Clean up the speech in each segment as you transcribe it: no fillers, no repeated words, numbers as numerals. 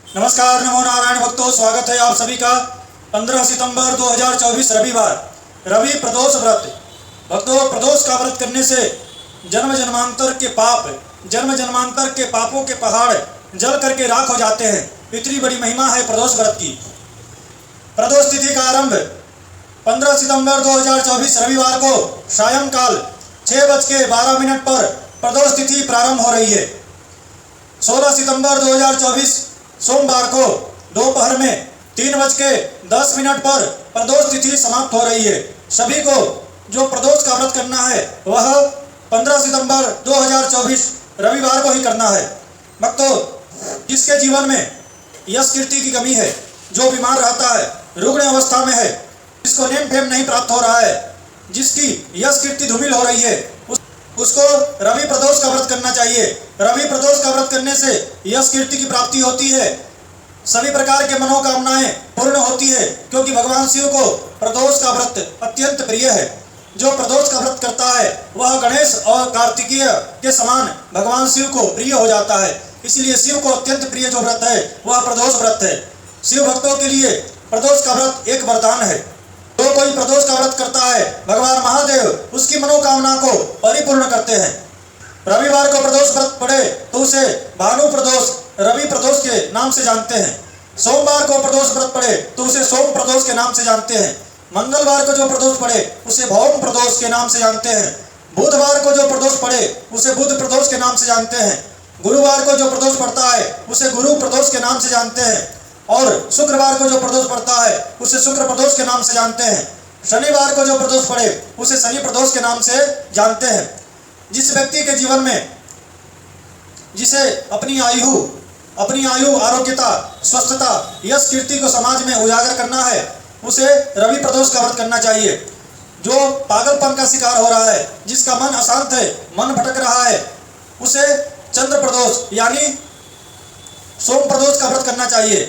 नमस्कार, नमो नारायण भक्तों, स्वागत है आप सभी का 15 सितंबर 2024 रविवार रवि प्रदोष व्रत। भक्तों, प्रदोष का व्रत करने से जन्म जन्मांतर के पापों के पहाड़ जल करके राख हो जाते हैं। इतनी बड़ी महिमा है प्रदोष व्रत की। प्रदोष तिथि का आरंभ 15 सितंबर 2024 रविवार को सायंकाल 6:12 पर प्रदोष तिथि प्रारंभ हो रही है। 16 सितंबर 2024 सोमवार को दोपहर में 3:10 पर प्रदोष तिथि समाप्त हो रही है। सभी को जो प्रदोष का व्रत करना है वह 15 सितंबर 2024 रविवार को ही करना है। भक्तों, जिसके जीवन में यश कीर्ति की कमी है, जो बीमार रहता है, रुग्ण अवस्था में है, जिसको नेम फेम नहीं प्राप्त हो रहा है, जिसकी यश कीर्ति धूमिल हो रही है, उसको रवि प्रदोष का व्रत करना चाहिए। रवि प्रदोष का व्रत करने से यश कीर्ति की प्राप्ति होती है, सभी प्रकार के मनोकामनाएं पूर्ण होती है, क्योंकि भगवान शिव को प्रदोष का व्रत अत्यंत प्रिय है। जो प्रदोष का व्रत करता है वह गणेश और कार्तिकेय के समान भगवान शिव को प्रिय हो जाता है। इसलिए शिव को अत्यंत प्रिय जो व्रत है वह प्रदोष व्रत है। शिव भक्तों के लिए प्रदोष का व्रत एक वरदान है। जो कोई प्रदोष का व्रत करता है, भगवान महादेव उसकी मनोकामना को परिपूर्ण करते हैं। रविवार को प्रदोष व्रत पड़े तो उसे भानु प्रदोष, रवि प्रदोष के नाम से जानते हैं। सोमवार को प्रदोष व्रत पड़े तो उसे सोम प्रदोष के नाम से जानते हैं। मंगलवार को जो प्रदोष पड़े उसे भौम प्रदोष के नाम से जानते हैं। बुधवार को जो प्रदोष पड़े उसे बुध प्रदोष के नाम से जानते हैं। गुरुवार को जो प्रदोष पड़ता है उसे गुरु प्रदोष के नाम से जानते हैं। और शुक्रवार को जो प्रदोष पड़ता है उसे शुक्र प्रदोष के नाम से जानते हैं। शनिवार को जो प्रदोष पड़े उसे शनि प्रदोष के नाम से जानते हैं। जिस व्यक्ति के जीवन में जिसे अपनी आयु, आरोग्यता, स्वस्थता, यश कीर्ति को समाज में उजागर करना है, उसे रवि प्रदोष का व्रत करना चाहिए। जो पागलपन का शिकार हो रहा है, जिसका मन अशांत है, मन भटक रहा है, उसे चंद्र प्रदोष यानी सोम प्रदोष का व्रत करना चाहिए।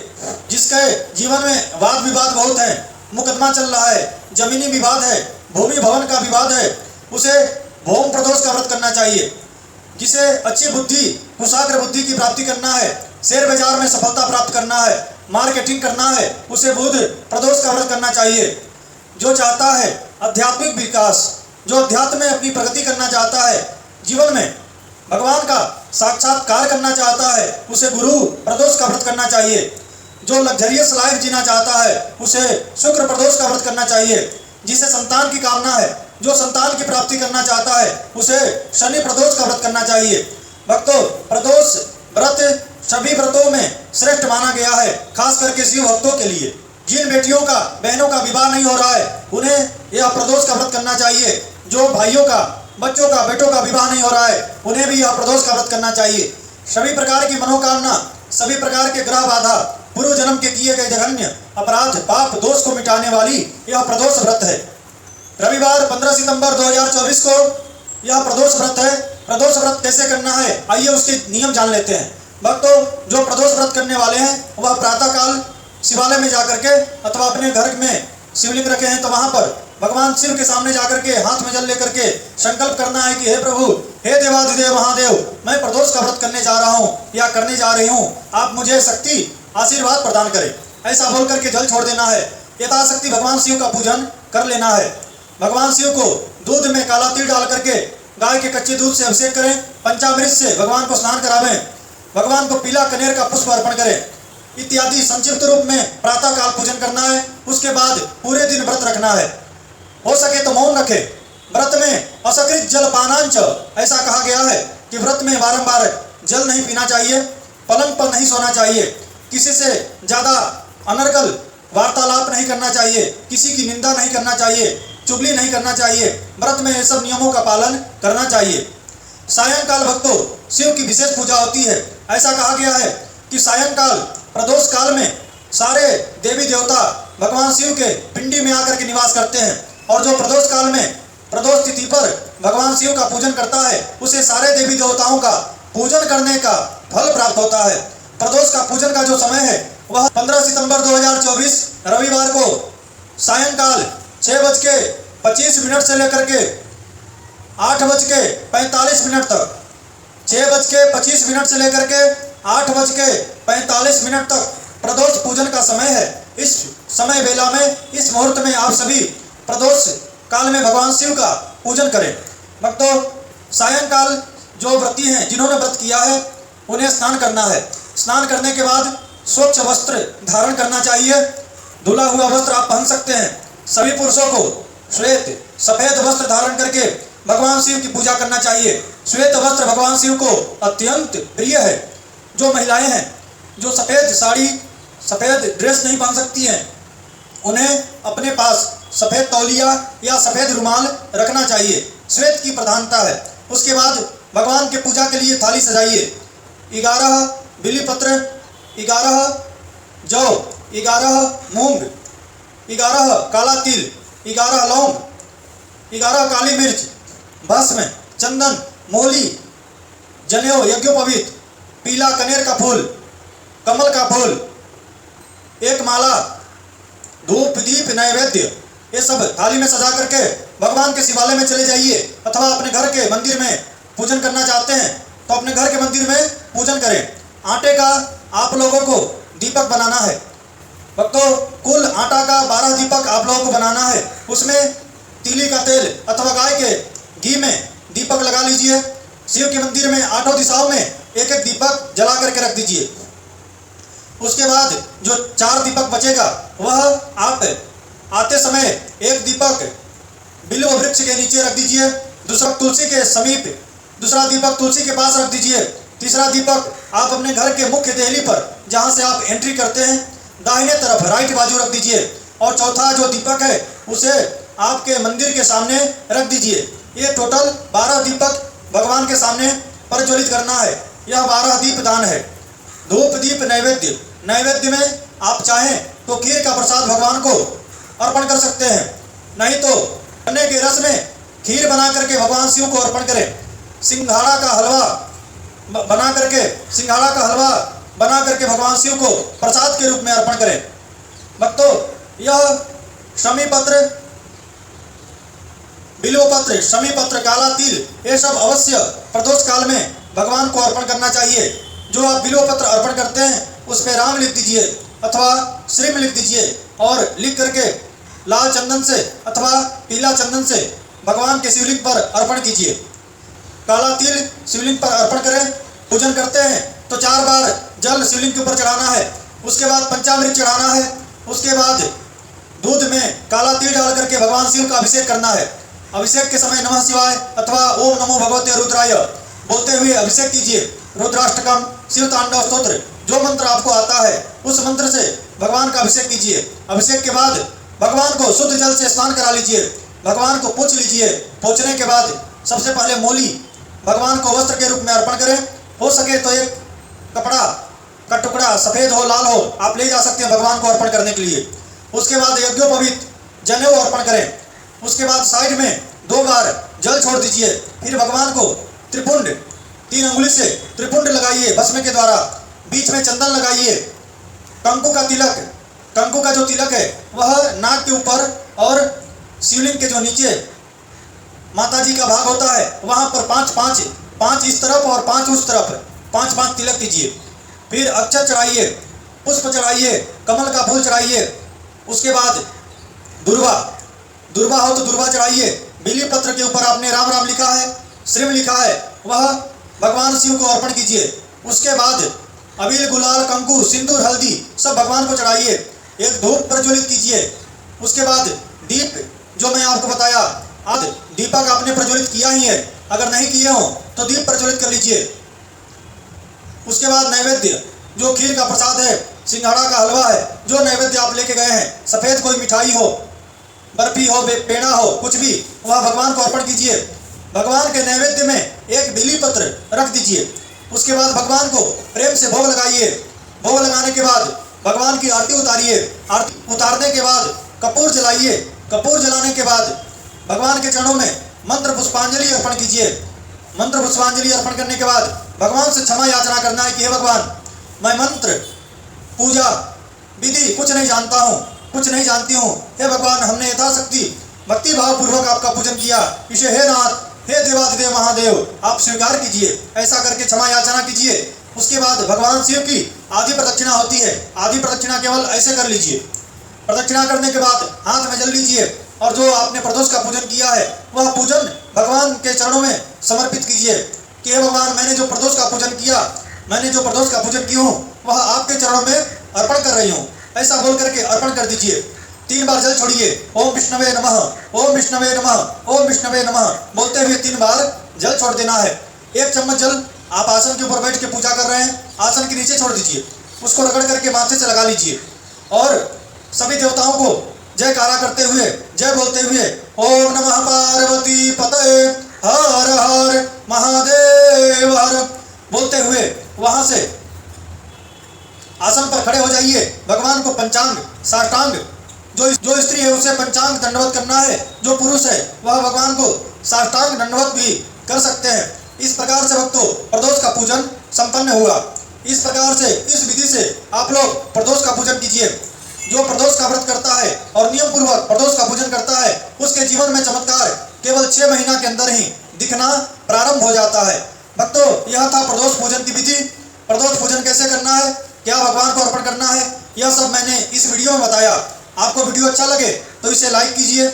जिसके जीवन में वाद विवाद बहुत है, मुकदमा चल रहा है, जमीनी विवाद है, भूमि भवन का विवाद है, उसे भौम प्रदोष का व्रत करना चाहिए। जिसे अच्छी बुद्धि, कुशाग्र बुद्धि की प्राप्ति करना है, शेयर बाजार में सफलता प्राप्त करना है, मार्केटिंग करना है, उसे बुध प्रदोष का व्रत करना चाहिए। जो चाहता है आध्यात्मिक विकास, जो अध्यात्म में अपनी प्रगति करना चाहता है, जीवन में भगवान का साक्षात्कार करना चाहता है, उसे गुरु प्रदोष का व्रत करना चाहिए। जो लग्जरियस लाइफ जीना चाहता है उसे शुक्र प्रदोष का व्रत करना चाहिए। जिसे संतान की कामना है, जो संतान की प्राप्ति करना चाहता है, उसे शनि प्रदोष का व्रत करना चाहिए। भक्तों, प्रदोष व्रत सभी व्रतों में श्रेष्ठ माना गया है, खास करके शिव भक्तों के लिए। जिन बेटियों का, बहनों का विवाह नहीं हो रहा है, उन्हें यह प्रदोष का व्रत करना चाहिए। जो भाइयों का, बच्चों का, बेटों का विवाह नहीं हो रहा है, उन्हें भी यह प्रदोष का व्रत करना चाहिए। सभी प्रकार की मनोकामना, सभी प्रकार के ग्रह बाधा, पूर्व जन्म के किए गए जघन्य अपराध, पाप, दोष को मिटाने वाली यह प्रदोष व्रत है। रविवार 15 सितंबर 2024 को यह प्रदोष व्रत है। प्रदोष व्रत कैसे करना है, आइए उसके नियम जान लेते हैं। भक्तों, जो प्रदोष व्रत करने वाले हैं वह प्रातःकाल शिवालय में जाकर के अथवा अपने घर में शिवलिंग रखे हैं तो वहां पर भगवान शिव के सामने जाकर के हाथ में जल लेकर के संकल्प करना है कि हे प्रभु, हे देवाधिदेव महादेव, मैं प्रदोष का व्रत करने जा रहा हूँ या करने जा रही हूँ, आप मुझे शक्ति, आशीर्वाद प्रदान करें। ऐसा बोल करके जल छोड़ देना है। यथाशक्ति भगवान शिव का पूजन कर लेना है। भगवान शिव को दूध में काला तिल डाल करके गाय के कच्चे दूध से अभिषेक करें। पंचामृत से भगवान को स्नान करावें। भगवान को पीला कनेर का पुष्प अर्पण करें इत्यादि संक्षिप्त रूप में प्रातः काल पूजन करना है। उसके बाद पूरे दिन व्रत रखना है। हो सके तो मौन रखे। व्रत में असकृत जल पानांच, ऐसा कहा गया है कि व्रत में बारंबार जल नहीं पीना चाहिए, पलंग पर नहीं सोना चाहिए, किसी से ज्यादा अनर्गल वार्तालाप नहीं करना चाहिए, किसी की निंदा नहीं करना चाहिए, चुगली नहीं करना चाहिए। व्रत में ये सब नियमों का पालन करना चाहिए। सायंकाल भक्तों शिव की विशेष पूजा होती है। ऐसा कहा गया है कि सायंकाल प्रदोष काल में सारे देवी देवता भगवान शिव के पिंडी में आकर के निवास करते हैं। और जो प्रदोष काल में प्रदोष तिथि पर भगवान शिव का पूजन करता है उसे सारे देवी देवताओं का पूजन करने का फल प्राप्त होता है। प्रदोष का पूजन का जो समय है वह 15 सितंबर 2024 रविवार को सायंकाल 6:25 से लेकर के 8:45 तक, 6:25 से लेकर के 8:45 तक प्रदोष पूजन का समय है। इस समय वेला में, इस मुहूर्त में आप सभी प्रदोष काल में भगवान शिव का पूजन करें। भक्तों, सायंकाल जो व्रती हैं, जिन्होंने व्रत किया है, उन्हें स्नान करना है। स्नान करने के बाद स्वच्छ वस्त्र धारण करना चाहिए। धुला हुआ वस्त्र आप पहन सकते हैं। सभी पुरुषों को श्वेत सफेद वस्त्र धारण करके भगवान शिव की पूजा करना चाहिए। श्वेत वस्त्र भगवान शिव को अत्यंत प्रिय है। जो महिलाएं हैं, जो सफेद साड़ी, सफेद ड्रेस नहीं पहन सकती हैं, उन्हें अपने पास सफेद तौलिया या सफेद रुमाल रखना चाहिए। श्वेत की प्रधानता है। उसके बाद भगवान के पूजा के लिए थाली सजाइए। 11 बिलीपत्र, 11 जौ, 11 मूंग, 11 काला तिल, 11 लौंग, 11 काली मिर्च, भस्म, चंदन, मोली, जनेऊ, यज्ञोपवीत, पीला कनेर का फूल, कमल का फूल, एक माला, धूप, दीप, नैवेद्य, ये सब थाली में सजा करके भगवान के शिवालय में चले जाइए। अथवा अपने घर के मंदिर में पूजन करना चाहते हैं तो अपने घर के मंदिर में पूजन करें। आटे का आप लोगों को दीपक बनाना है। भक्तों, कुल आटा का 12 दीपक आप लोगों को बनाना है। उसमें तीली का तेल अथवा गाय के घी में दीपक लगा लीजिए। शिव के मंदिर में 8 दिशाओं में एक एक दीपक जला करके रख दीजिए। उसके बाद जो 4 दीपक बचेगा वह आप आते समय एक दीपक बिल्व वृक्ष के नीचे रख दीजिए, दूसरा तुलसी के समीप, दूसरा दीपक तुलसी के पास रख दीजिए, तीसरा दीपक आप अपने घर के मुख्य देहली पर, जहां से आप एंट्री करते हैं, दाहिने तरफ राइट बाजू रख दीजिए। और चौथा जो दीपक है उसे आपके मंदिर के सामने रख दीजिए। ये टोटल 12 दीपक भगवान के सामने प्रज्वलित करना है। यह 12 दीप दान है। धूप, दीप, नैवेद्य। नैवेद्य में आप चाहें तो खीर का प्रसाद भगवान को अर्पण कर सकते हैं, नहीं तो गन्ने के रस में खीर बना करके भगवान शिव को अर्पण करें। सिंघाड़ा का हलवा बना करके भगवान शिव को प्रसाद के रूप में अर्पण करें। भक्तों, यह शमी पत्र, बिल्व पत्र, शमी पत्र, काला तिल, ये सब अवश्य प्रदोष काल में भगवान को अर्पण करना चाहिए। जो आप बिल्व पत्र अर्पण करते हैं उस पर राम लिख दीजिए अथवा श्रीम लिख दीजिए और लिख करके लाल चंदन से अथवा पीला चंदन से भगवान के शिवलिंग पर अर्पण कीजिए। काला तिल शिवलिंग पर अर्पण करें। पूजन करते हैं तो 4 बार जल शिवलिंग के ऊपर चढ़ाना है। उसके बाद पंचामृत चढ़ाना है। उसके बाद दूध में काला तिल डाल करके भगवान शिव का अभिषेक करना है। अभिषेक के समय नमः शिवाय अथवा ओम नमो भगवते रुद्राय बोलते हुए अभिषेक कीजिए। रुद्राष्टकम, शिव तांडव स्तोत्र, जो मंत्र आपको आता है उस मंत्र से भगवान का अभिषेक कीजिए। अभिषेक के बाद भगवान को शुद्ध जल से स्नान करा लीजिए। भगवान को पोंछ लीजिए। पोंछने के बाद सबसे पहले मोली भगवान को वस्त्र के रूप में अर्पण करें। हो सके तो एक कपड़ा का टुकड़ा, सफेद हो, लाल हो, आप ले जा सकते हैं भगवान को अर्पण करने के लिए। उसके बाद यज्ञोपवीत जनेऊ अर्पण करें। उसके बाद साइड में 2 बार जल छोड़ दीजिए। फिर भगवान को त्रिपुंड, 3 अंगुली से त्रिपुंड लगाइए भस्म के द्वारा। बीच में चंदन लगाइए। कंकु का तिलक, कंकु का जो तिलक है वह नाक के ऊपर और शिवलिंग के जो नीचे माता जी का भाग होता है वहां पर 5 इस तरफ और 5 उस तरफ 5 तिलक कीजिए। फिर अक्षत चढ़ाइए, पुष्प चढ़ाइए, कमल का फूल चढ़ाइए। उसके बाद दुर्वा हो तो दुर्वा चढ़ाइए। बिल्व पत्र के ऊपर आपने राम राम लिखा है, श्रीम लिखा है, वह भगवान शिव को अर्पण कीजिए। उसके बाद अबील, गुलाल, कंकु, सिंदूर, हल्दी सब भगवान को चढ़ाइए। एक धूप प्रज्वलित कीजिए। उसके बाद दीप, जो मैं आपको बताया, आज दीपक आपने प्रज्वलित किया ही है, अगर नहीं किए हो तो दीप प्रज्वलित कर लीजिए। उसके बाद नैवेद्य, जो खीर का प्रसाद है, सिंघाड़ा का हलवा है, जो नैवेद्य आप लेके गए हैं, सफेद कोई मिठाई हो, बर्फी हो, पेड़ा हो, कुछ भी, वह भगवान को अर्पण कीजिए। भगवान के नैवेद्य में एक बिल्व पत्र रख दीजिए। उसके बाद भगवान को प्रेम से भोग लगाइए। भोग लगाने के बाद भगवान की आरती उतारिए। आरती उतारने के बाद कपूर जलाइए। कपूर जलाने के बाद भगवान के चरणों में मंत्र पुष्पांजलि अर्पण कीजिए। मंत्र पुष्पांजलि अर्पण करने के बाद भगवान से क्षमा याचना करना है कि हे भगवान, मैं मंत्र, पूजा, विधि कुछ नहीं जानता हूँ, कुछ नहीं जानती हूँ। हे भगवान, हमने यथाशक्ति भक्ति भाव पूर्वक आपका पूजन किया। इसे हे नाथ, हे देवादिदेव महादेव, आप स्वीकार कीजिए। ऐसा करके क्षमा याचना कीजिए। उसके बाद भगवान शिव की आधी प्रदक्षिणा होती है। आधी प्रदक्षिणा केवल ऐसे कर लीजिए। प्रदक्षिणा करने के बाद हाथ में जल लीजिए और जो आपने प्रदोष का पूजन किया है वह पूजन भगवान के चरणों में समर्पित कीजिए कि हे भगवान, मैंने जो प्रदोष का पूजन किया, मैंने जो प्रदोष का पूजन की हूँ वह आपके चरणों में अर्पण कर रही हूँ, ऐसा बोल करके अर्पण कर दीजिए। 3 बार जल छोड़िए। ओम विष्णवे नमः, ओम विष्णवे नमः, ओम विष्णवे नमः बोलते हुए 3 बार जल छोड़ देना है। 1 चम्मच जल आप आसन के ऊपर बैठ के पूजा कर रहे हैं, आसन के नीचे छोड़ दीजिए, उसको रगड़ करके माथे से लगा लीजिए और सभी देवताओं को जयकारा करते हुए, जय बोलते हुए ओम नमः पार्वती पतये हर हर महादेव हर बोलते हुए वहां से आसन पर खड़े हो जाइए। भगवान को पंचांग साष्टांग, जो स्त्री है उसे पंचांग दंडवत करना है, जो पुरुष है वह भगवान को साष्टांग दंडवत भी कर सकते हैं। इस प्रकार से भक्तों प्रदोष का पूजन संपन्न हुआ। इस प्रकार से, इस विधि से आप लोग प्रदोष का पूजन कीजिए। जो प्रदोष का व्रत करता है और नियम पूर्वक प्रदोष का पूजन करता है उसके जीवन में चमत्कार केवल 6 महीना के अंदर ही दिखना प्रारंभ हो जाता है। भक्तों, यह था प्रदोष पूजन की विधि। प्रदोष पूजन कैसे करना है, क्या भगवान को अर्पण करना है, यह सब मैंने इस वीडियो में बताया। आपको वीडियो अच्छा लगे तो इसे लाइक कीजिए,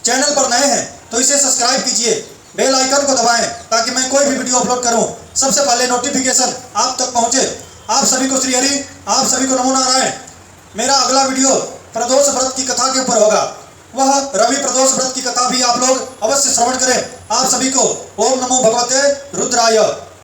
चैनल पर नए हैं तो इसे सब्सक्राइब कीजिए, बेल आइकन को दबाएं ताकि मैं कोई भी वीडियो अपलोड करूं सबसे पहले नोटिफिकेशन आप तक पहुंचे। आप सभी को श्री हरि, आप सभी को नमो नारायण। मेरा अगला वीडियो प्रदोष व्रत की कथा के ऊपर होगा, वह रवि प्रदोष व्रत की कथा भी आप लोग अवश्य श्रवण करें। आप सभी को ओम नमो भगवते रुद्राय।